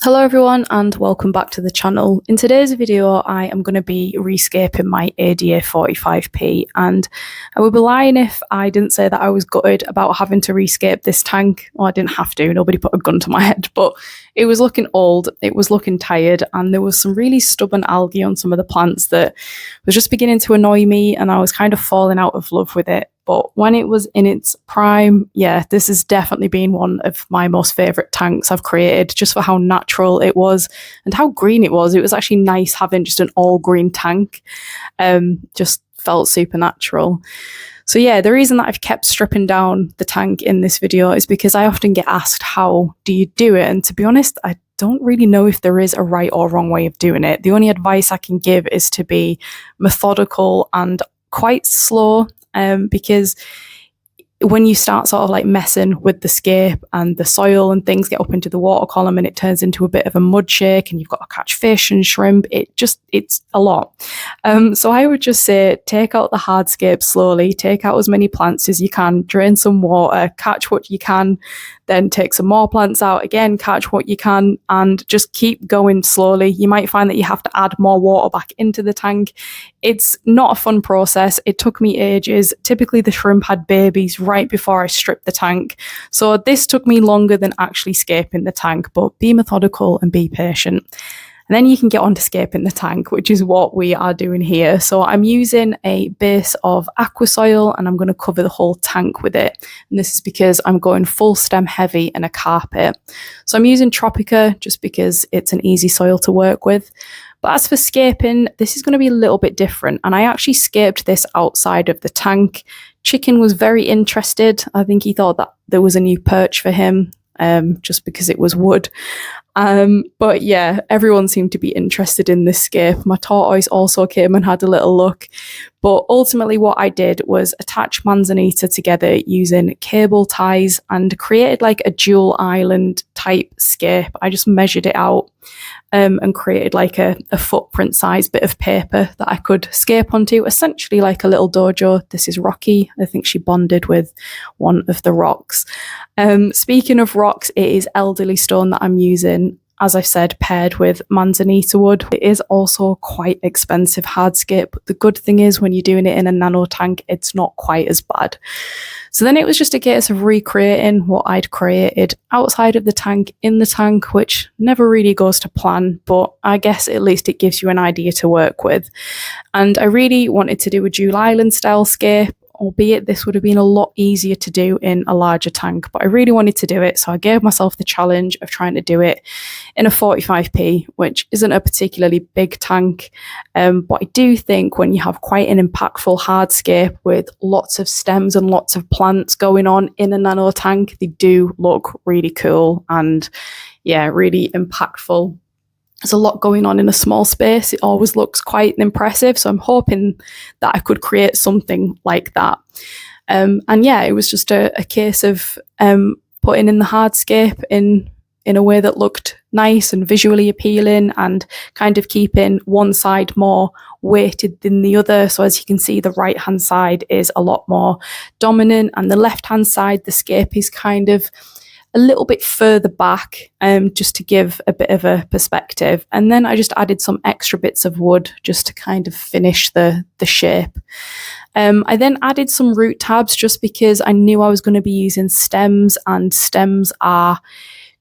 Hello everyone and welcome back to the channel. In today's video I am going to be rescaping my ADA 45p, and I would be lying if I didn't say that I was gutted about having to rescape this tank. Well, I didn't have to, nobody put a gun to my head, but it was looking old, it was looking tired, and there was some really stubborn algae on some of the plants that was just beginning to annoy me, and I was kind of falling out of love with it. But when it was in its prime, yeah, this has definitely been one of my most favourite tanks I've created, just for how natural it was and how green it was. It was actually nice having just an all green tank. Just felt supernatural. So yeah, the reason that I've kept stripping down the tank in this video is because I often get asked, how do you do it? And to be honest, I don't really know if there is a right or wrong way of doing it. The only advice I can give is to be methodical and quite slow. Because when you start sort of like messing with the scape and the soil and things get up into the water column and it turns into a bit of a mud shake and you've got to catch fish and shrimp, it's a lot. So I would just say take out the hardscape slowly, take out as many plants as you can, drain some water, catch what you can, then take some more plants out, again, catch what you can, and just keep going slowly. You might find that you have to add more water back into the tank. It's not a fun process. It took me ages. Typically the shrimp had babies right before I stripped the tank. So this took me longer than actually scaping the tank, but be methodical and be patient. And then you can get on to scaping the tank, which is what we are doing here. So I'm using a base of aqua soil and I'm going to cover the whole tank with it. And this is because I'm going full stem heavy in a carpet. So I'm using Tropica just because it's an easy soil to work with. But as for scaping, this is going to be a little bit different. And I actually scaped this outside of the tank. Chicken was very interested. I think he thought that there was a new perch for him, just because it was wood. But yeah, everyone seemed to be interested in this scape. My tortoise also came and had a little look. But ultimately what I did was attach manzanita together using cable ties and created like a dual island type scape. I just measured it out and created like a footprint size bit of paper that I could scape onto, essentially like a little dojo. This is Rocky. I think she bonded with one of the rocks. Speaking of rocks, it is elderly stone that I'm using, as I've said, paired with manzanita wood. It is also quite expensive hardscape. The good thing is when you're doing it in a nano tank, it's not quite as bad. So then it was just a case of recreating what I'd created outside of the tank, in the tank, which never really goes to plan, but I guess at least it gives you an idea to work with. And I really wanted to do a dual island style scape, albeit this would have been a lot easier to do in a larger tank, but I really wanted to do it, so I gave myself the challenge of trying to do it in a 45p, which isn't a particularly big tank, but I do think when you have quite an impactful hardscape with lots of stems and lots of plants going on in a nano tank, they do look really cool and yeah, really impactful. There's a lot going on in a small space. It always looks quite impressive. So I'm hoping that I could create something like that. And yeah, it was just a case of putting in the hardscape in a way that looked nice and visually appealing, and kind of keeping one side more weighted than the other. So as you can see, the right hand side is a lot more dominant, and the left hand side, the scape is kind of a little bit further back, just to give a bit of a perspective. And then I just added some extra bits of wood just to kind of finish the shape. I then added some root tabs just because I knew I was going to be using stems, and stems are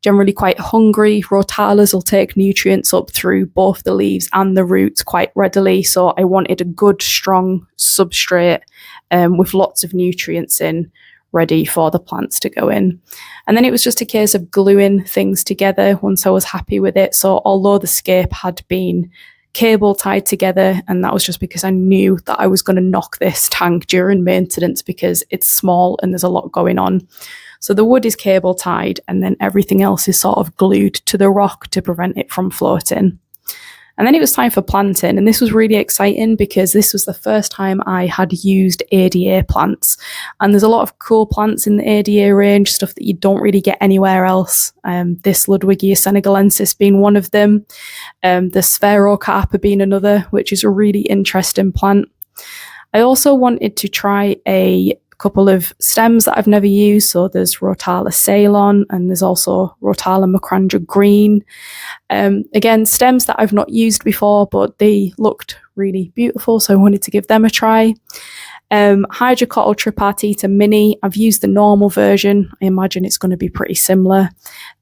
generally quite hungry. Rotalas will take nutrients up through both the leaves and the roots quite readily. So I wanted a good, strong substrate with lots of nutrients in, ready for the plants to go in. And then it was just a case of gluing things together once I was happy with it. So although the scape had been cable tied together, and that was just because I knew that I was going to knock this tank during maintenance because it's small and there's a lot going on. So the wood is cable tied and then everything else is sort of glued to the rock to prevent it from floating. And then it was time for planting, and this was really exciting because this was the first time I had used ADA plants, and there's a lot of cool plants in the ADA range, stuff that you don't really get anywhere else. This Ludwigia senegalensis being one of them, the Sphaerocarpa being another, which is a really interesting plant. I also wanted to try a a couple of stems that I've never used. So there's Rotala ceylon and there's also Rotala macrandra green. Again, stems that I've not used before, but they looked really beautiful, so I wanted to give them a try. Hydrocotyle tripartita mini, I've used the normal version. I imagine it's going to be pretty similar.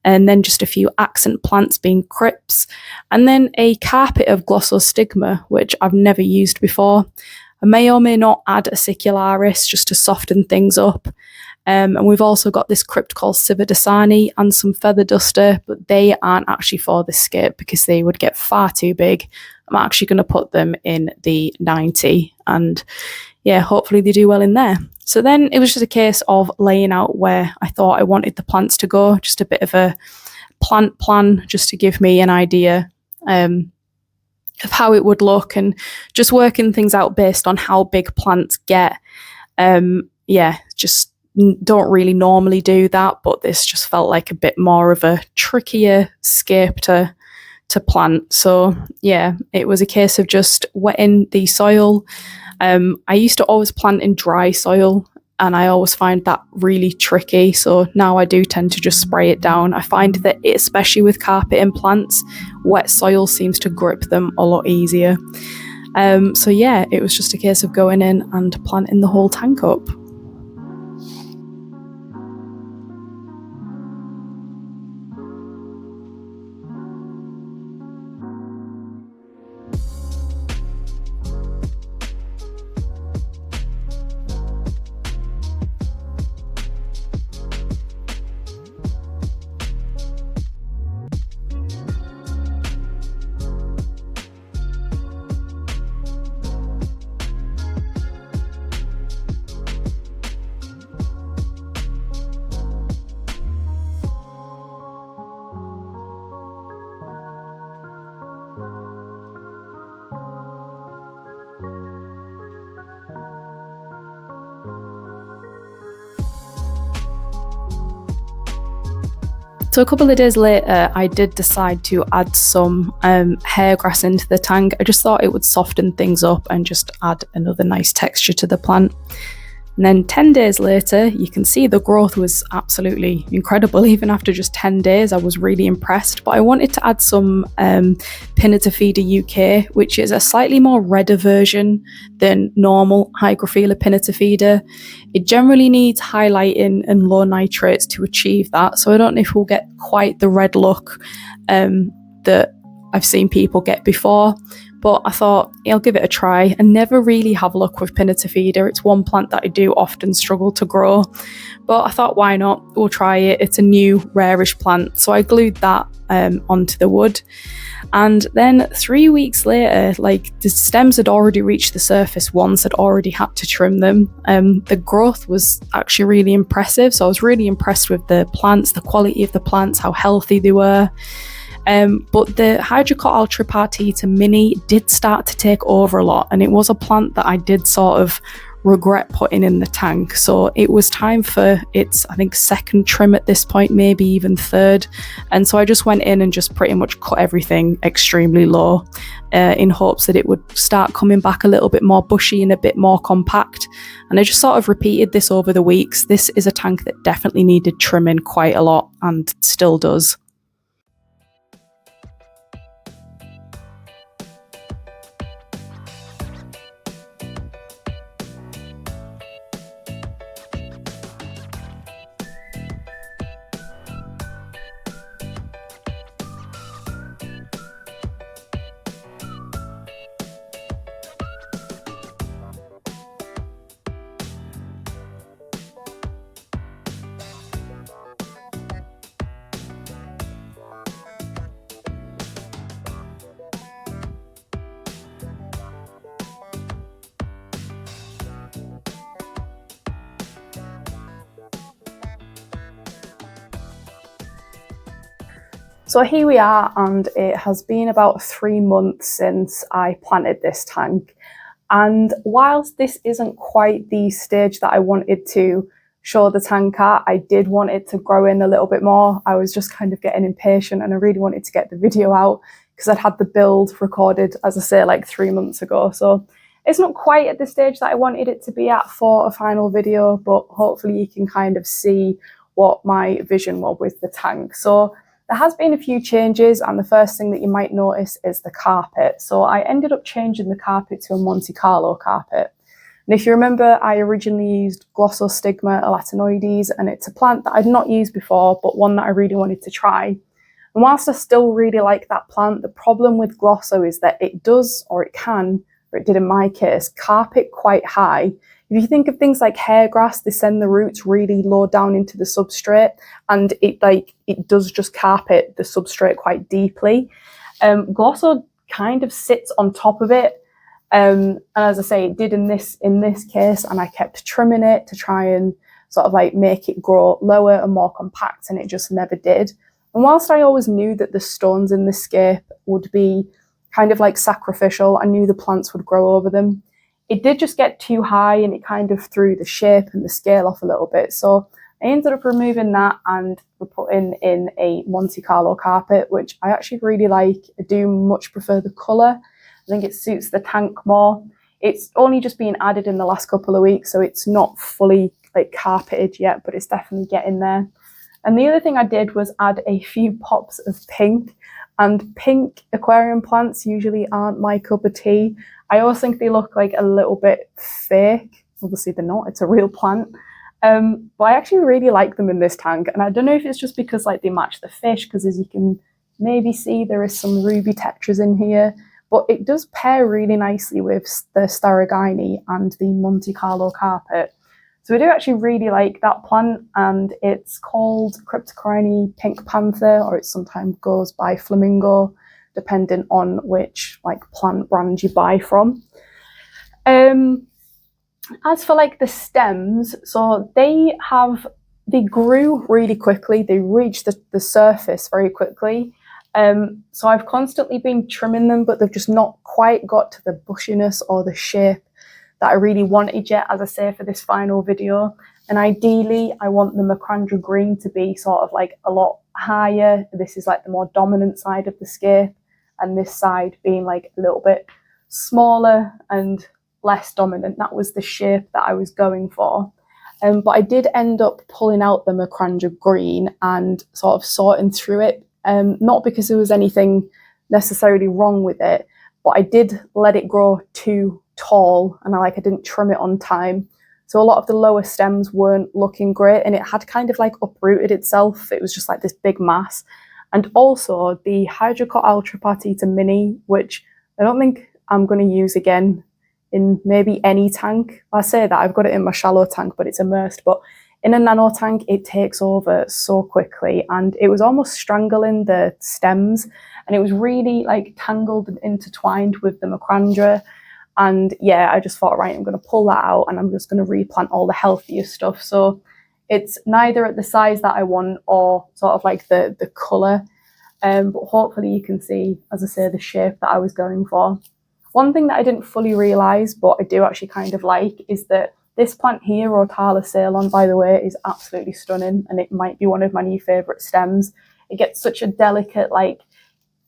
And then just a few accent plants being crypts. And then a carpet of glossostigma, which I've never used before. I may or may not add a sicularis just to soften things up. And we've also got this crypt called Cividasani and some feather duster, but they aren't actually for this scape because they would get far too big. I'm actually going to put them in the 90, and yeah, hopefully they do well in there. So then it was just a case of laying out where I thought I wanted the plants to go, just a bit of a plant plan just to give me an idea of how it would look, and just working things out based on how big plants get. Yeah, just don't really normally do that, but this just felt like a bit more of a trickier scape to plant. So yeah, it was a case of just wetting the soil. I used to always plant in dry soil, and I always find that really tricky. So now I do tend to just spray it down. I find that especially with carpeting plants, wet soil seems to grip them a lot easier. So yeah, it was just a case of going in and planting the whole tank up. So a couple of days later, I did decide to add some hair grass into the tank. I just thought it would soften things up and just add another nice texture to the plant. And then 10 days later, you can see the growth was absolutely incredible. Even after just 10 days, I was really impressed. But I wanted to add some Pinnater Feeder UK, which is a slightly more redder version than normal Hygrophila Pinnater Feeder. It generally needs highlighting and low nitrates to achieve that. So I don't know if we'll get quite the red look that I've seen people get before. But I thought I'll give it a try. I never really have luck with Pinnater Feeder. It's one plant that I do often struggle to grow. But I thought, why not? We'll try it. It's a new, rarish plant. So I glued that onto the wood. And then 3 weeks later, like the stems had already reached the surface once. I'd already had to trim them. The growth was actually really impressive. So I was really impressed with the plants, the quality of the plants, how healthy they were. But the Hydrocotyle tripartita mini did start to take over a lot, and it was a plant that I did sort of regret putting in the tank. So it was time for its, I think, second trim at this point, maybe even third. And so I just went in and just pretty much cut everything extremely low in hopes that it would start coming back a little bit more bushy and a bit more compact. And I just sort of repeated this over the weeks. This is a tank that definitely needed trimming quite a lot and still does. So here we are, and it has been about 3 months since I planted this tank. And whilst this isn't quite the stage that I wanted to show the tank at, I did want it to grow in a little bit more. I was just kind of getting impatient, and I really wanted to get the video out because I'd had the build recorded, as I say, like 3 months ago. So It's not quite at the stage that I wanted it to be at for a final video, but hopefully you can kind of see what my vision was with the tank. So there has been a few changes, and the first thing that you might notice is the carpet. So I ended up changing the carpet to a Monte Carlo carpet. And if you remember, I originally used Glossostigma elatinoides, and it's a plant that I'd not used before, but one that I really wanted to try. And whilst I still really like that plant, the problem with Glosso is that it does, or it can, or it did in my case, carpet quite high. If you think of things like hairgrass, they send the roots really low down into the substrate, and it does just carpet the substrate quite deeply. Glosso kind of sits on top of it. And as I say, it did in this case, and I kept trimming it to try and sort of like make it grow lower and more compact, and it just never did. And whilst I always knew that the stones in this scape would be kind of like sacrificial, I knew the plants would grow over them. It did just get too high, and it kind of threw the shape and the scale off a little bit. So I ended up removing that and putting in a Monte Carlo carpet, which I actually really like. I do much prefer the colour. I think it suits the tank more. It's only just been added in the last couple of weeks, so it's not fully like carpeted yet, but it's definitely getting there. And the other thing I did was add a few pops of pink, and pink aquarium plants usually aren't my cup of tea. I always think they look like a little bit fake. Obviously they're not, it's a real plant. But I actually really like them in this tank, and I don't know if it's just because like they match the fish, because as you can maybe see, there is some ruby tetras in here. But it does pair really nicely with the Sphaerocarpa and the Monte Carlo carpet. So I do actually really like that plant, and it's called Cryptocoryne Pink Panther, or it sometimes goes by Flamingo, depending on which like plant brand you buy from. As for like the stems, so they grew really quickly. They reached the surface very quickly. So I've constantly been trimming them, but they've just not quite got to the bushiness or the shape that I really wanted yet, as I say, for this final video. And ideally, I want the macrandra green to be sort of like a lot higher. This is like the more dominant side of the scape, and this side being like a little bit smaller and less dominant. That was the shape that I was going for. But I did end up pulling out the macrandra green and sort of sorting through it. Not because there was anything necessarily wrong with it, but I did let it grow too tall, and I didn't trim it on time. So a lot of the lower stems weren't looking great, and it had kind of like uprooted itself. It was just like this big mass. And also the Hydrocot Ultra Partita Mini, which I don't think I'm going to use again in maybe any tank. I say that, I've got it in my shallow tank, but it's immersed. But in a nano tank, it takes over so quickly, and it was almost strangling the stems, and it was really like tangled and intertwined with the macrandra. And yeah, I just thought, right, I'm going to pull that out, and I'm just going to replant all the healthier stuff. So it's neither at the size that I want or sort of like the colour, but hopefully you can see, as I say, the shape that I was going for. One thing that I didn't fully realise, but I do actually kind of like, is that this plant here, Rotala ceylon, by the way, is absolutely stunning, and it might be one of my new favourite stems. It gets such a delicate, like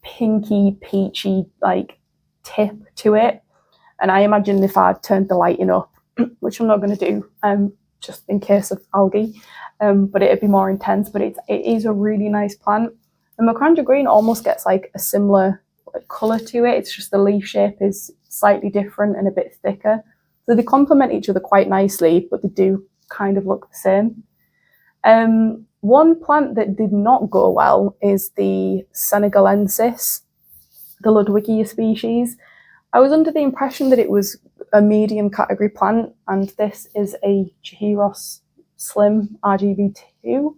pinky, peachy, like tip to it. And I imagine if I turned the lighting up, which I'm not going to do, just in case of algae, but it'd be more intense. But it is a really nice plant. And macrandra green almost gets like a similar colour to it. It's just the leaf shape is slightly different and a bit thicker. So they complement each other quite nicely, but they do kind of look the same. One plant that did not go well is the senegalensis, the Ludwigia species. I was under the impression that it was a medium category plant, and this is a Chihiros Slim RGB2.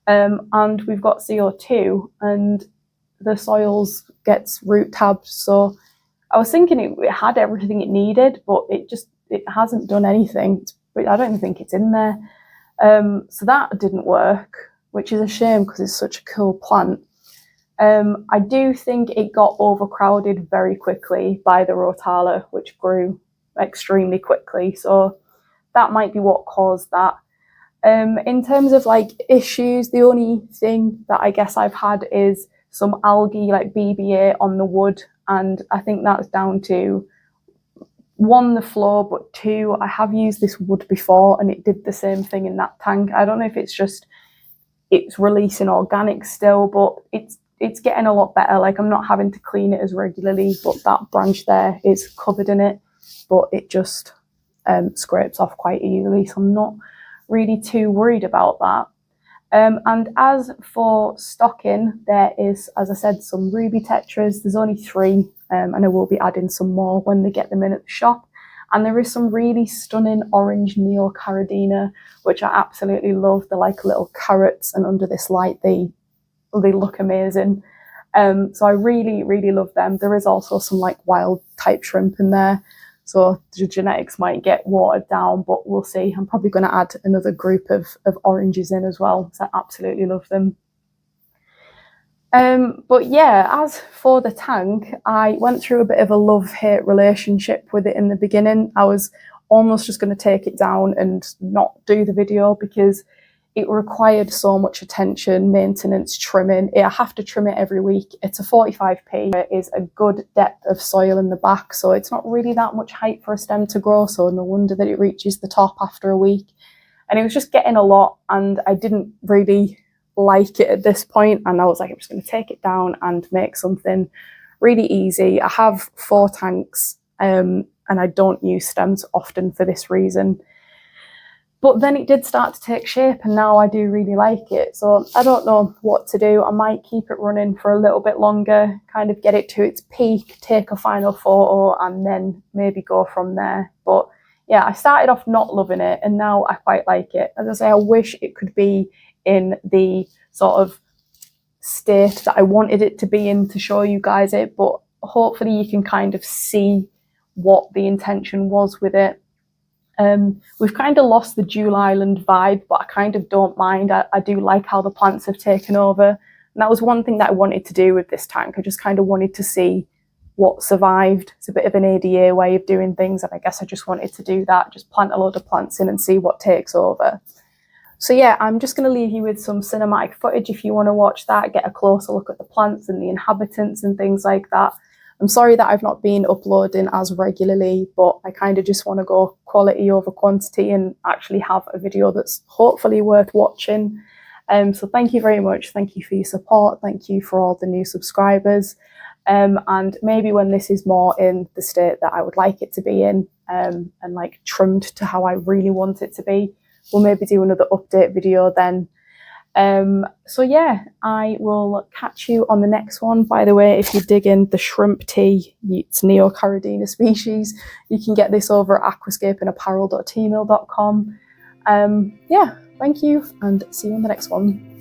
And we've got CO₂, and the soils gets root tabbed. So I was thinking it had everything it needed, but it hasn't done anything. I don't even think it's in there. So that didn't work, which is a shame because it's such a cool plant. I do think it got overcrowded very quickly by the Rotala, which grew extremely quickly. So that might be what caused that. In terms of like issues, the only thing that I guess I've had is some algae like BBA on the wood, and I think that's down to one, the flow, but two, I have used this wood before and it did the same thing in that tank. I don't know if it's just it's releasing organic still, but it's getting a lot better. Like, I'm not having to clean it as regularly, but that branch there is covered in it, but it just scrapes off quite easily, so I'm not really too worried about that. And as for stocking, there is, as I said, some ruby tetras. There's only 3, and I will be adding some more when they get them in at the shop. And there is some really stunning orange neocaridina, which I absolutely love. They're like little carrots, and under this light, they look amazing. So I really, really love them. There is also some like wild type shrimp in there, so the genetics might get watered down, but we'll see. I'm probably going to add another group of oranges in as well, because I absolutely love them. But yeah, as for the tank, I went through a bit of a love-hate relationship with it in the beginning. I was almost just going to take it down and not do the video because it required so much attention, maintenance, trimming. I have to trim it every week. It's a 45p. It is a good depth of soil in the back, so it's not really that much height for a stem to grow, so no wonder that it reaches the top after a week. And it was just getting a lot, and I didn't really like it at this point, and I was like, I'm just going to take it down and make something really easy. I have 4 tanks, and I don't use stems often for this reason. But then it did start to take shape, and now I do really like it. So I don't know what to do. I might keep it running for a little bit longer, kind of get it to its peak, take a final photo, and then maybe go from there. But yeah, I started off not loving it, and now I quite like it. As I say, I wish it could be in the sort of state that I wanted it to be in to show you guys it, but hopefully you can kind of see what the intention was with it. We've kind of lost the Jewel Island vibe, but I kind of don't mind. I do like how the plants have taken over. And that was one thing that I wanted to do with this tank. I just kind of wanted to see what survived. It's a bit of an ADA way of doing things, and I guess I just wanted to do that, just plant a load of plants in and see what takes over. So yeah, I'm just going to leave you with some cinematic footage if you want to watch that, get a closer look at the plants and the inhabitants and things like that. I'm sorry that I've not been uploading as regularly, but I kind of just want to go quality over quantity and actually have a video that's hopefully worth watching. So thank you very much. Thank you for your support. Thank you for all the new subscribers. And maybe when this is more in the state that I would like it to be in, and like trimmed to how I really want it to be, we'll maybe do another update video then. So yeah, I will catch you on the next one. By the way, if you dig in the shrimp tea, it's neocaridina species, you can get this over at aquascapeandapparel.tmail.com. Yeah, thank you, and see you on the next one.